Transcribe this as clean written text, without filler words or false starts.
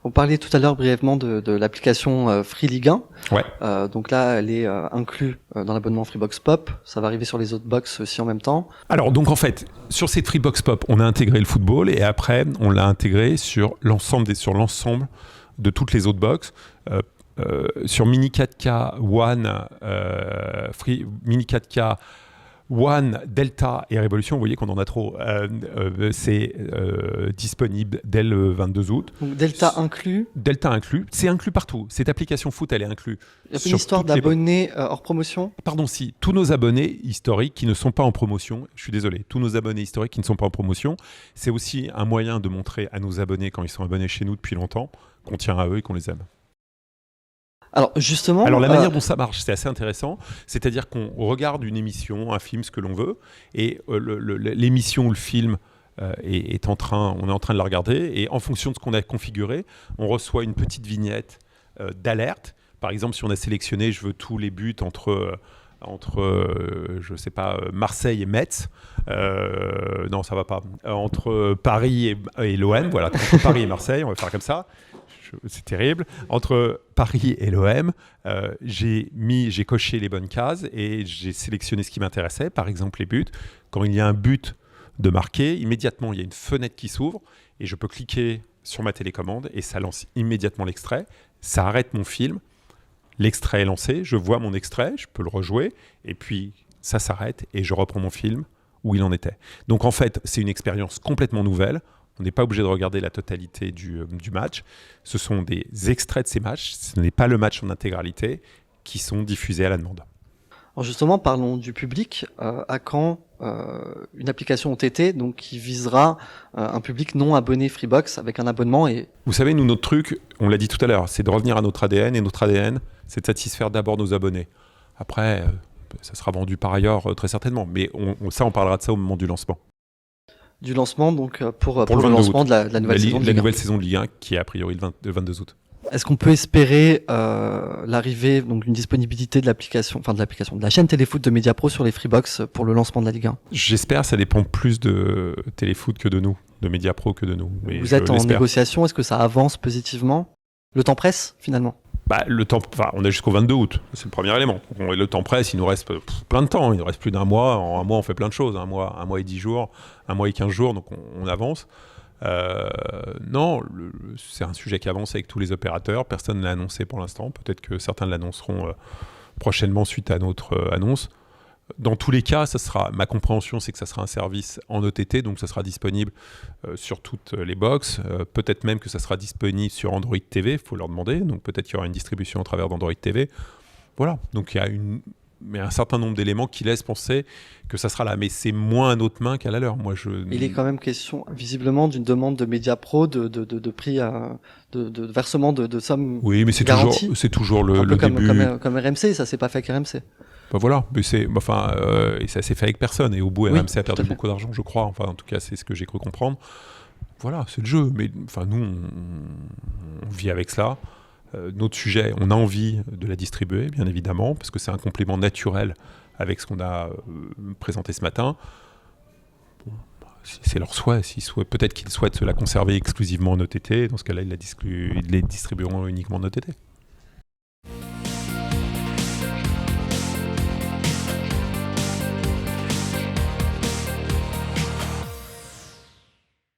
On parlait tout à l'heure brièvement de l'application Free Ligue 1. Ouais. Donc là, elle est inclue dans l'abonnement Freebox Pop. Ça va arriver sur les autres box aussi en même temps. Alors, donc en fait, sur cette Freebox Pop, on a intégré le football et après, on l'a intégré sur l'ensemble de toutes les autres box. Sur Mini 4K One, Mini 4K One, Delta et Révolution, vous voyez qu'on en a trop. C'est disponible dès le 22 août. Donc Delta inclus. Delta inclus. C'est inclus partout. Cette application foot, elle est inclue. Il y a une histoire d'abonnés hors promotion. Pardon, si. Tous nos abonnés historiques qui ne sont pas en promotion, je suis désolé, tous nos abonnés historiques qui ne sont pas en promotion, c'est aussi un moyen de montrer à nos abonnés, quand ils sont abonnés chez nous depuis longtemps, qu'on tient à eux et qu'on les aime. Alors justement, la manière dont ça marche, c'est assez intéressant. C'est-à-dire qu'on regarde une émission, un film, ce que l'on veut, et l'émission ou le film on est en train de la regarder, et en fonction de ce qu'on a configuré, on reçoit une petite vignette d'alerte. Par exemple, si on a sélectionné, je veux tous les buts entre je sais pas, Marseille et Metz. Non, ça va pas. Entre Paris et l'OM, voilà, entre Paris et Marseille, on va faire comme ça. C'est terrible. Entre Paris et l'OM, j'ai coché les bonnes cases et j'ai sélectionné ce qui m'intéressait, par exemple les buts. Quand il y a un but de marqué, immédiatement, il y a une fenêtre qui s'ouvre et je peux cliquer sur ma télécommande et ça lance immédiatement l'extrait. Ça arrête mon film. L'extrait est lancé, je vois mon extrait, je peux le rejouer et puis ça s'arrête et je reprends mon film où il en était. Donc en fait, c'est une expérience complètement nouvelle. On n'est pas obligé de regarder la totalité du match. Ce sont des extraits de ces matchs. Ce n'est pas le match en intégralité qui sont diffusés à la demande. Alors justement, parlons du public. À quand une application OTT donc, qui visera un public non abonné Freebox avec un abonnement et... Vous savez, nous, notre truc, on l'a dit tout à l'heure, c'est de revenir à notre ADN. Et notre ADN, c'est de satisfaire d'abord nos abonnés. Après, ça sera vendu par ailleurs très certainement. Mais on parlera de ça au moment du lancement. Du lancement, donc pour le lancement de la nouvelle saison de Ligue 1. La nouvelle saison de Ligue 1 qui est a priori le 22 août. Est-ce qu'on peut espérer l'arrivée, donc une disponibilité de la chaîne Téléfoot de Mediapro sur les Freebox pour le lancement de la Ligue 1 ? J'espère, ça dépend plus de Téléfoot que de nous, de Mediapro que de nous. Mais vous êtes en négociation, est-ce que ça avance positivement ? Le temps presse finalement ? On est jusqu'au 22 août, c'est le premier élément. Le temps presse, il nous reste plein de temps, il nous reste plus d'un mois. En un mois, on fait plein de choses. Un mois et 10 jours, un mois et 15 jours, donc on avance. Non, c'est un sujet qui avance avec tous les opérateurs. Personne ne l'a annoncé pour l'instant. Peut-être que certains l'annonceront prochainement suite à notre annonce. Dans tous les cas, ma compréhension, c'est que ça sera un service en OTT, donc ça sera disponible sur toutes les box. Peut-être même que ça sera disponible sur Android TV, il faut leur demander. Donc peut-être qu'il y aura une distribution à travers d'Android TV. Voilà, donc il y a un certain nombre d'éléments qui laissent penser que ça sera là. Mais c'est moins à notre main qu'à la leur. Il est quand même question, visiblement, d'une demande de Mediapro de prix, de versement de sommes. Oui, mais c'est toujours le début. Comme RMC, ça s'est pas fait avec RMC. Voilà, mais et ça s'est fait avec personne. Et au bout, RMC a perdu beaucoup d'argent, je crois. Enfin, en tout cas, c'est ce que j'ai cru comprendre. Voilà, c'est le jeu. Mais nous, on vit avec cela. Notre sujet, on a envie de la distribuer, bien évidemment, parce que c'est un complément naturel avec ce qu'on a présenté ce matin. Bon, c'est leur souhait. Peut-être qu'ils souhaitent la conserver exclusivement en OTT. Dans ce cas-là, ils les distribueront uniquement en OTT.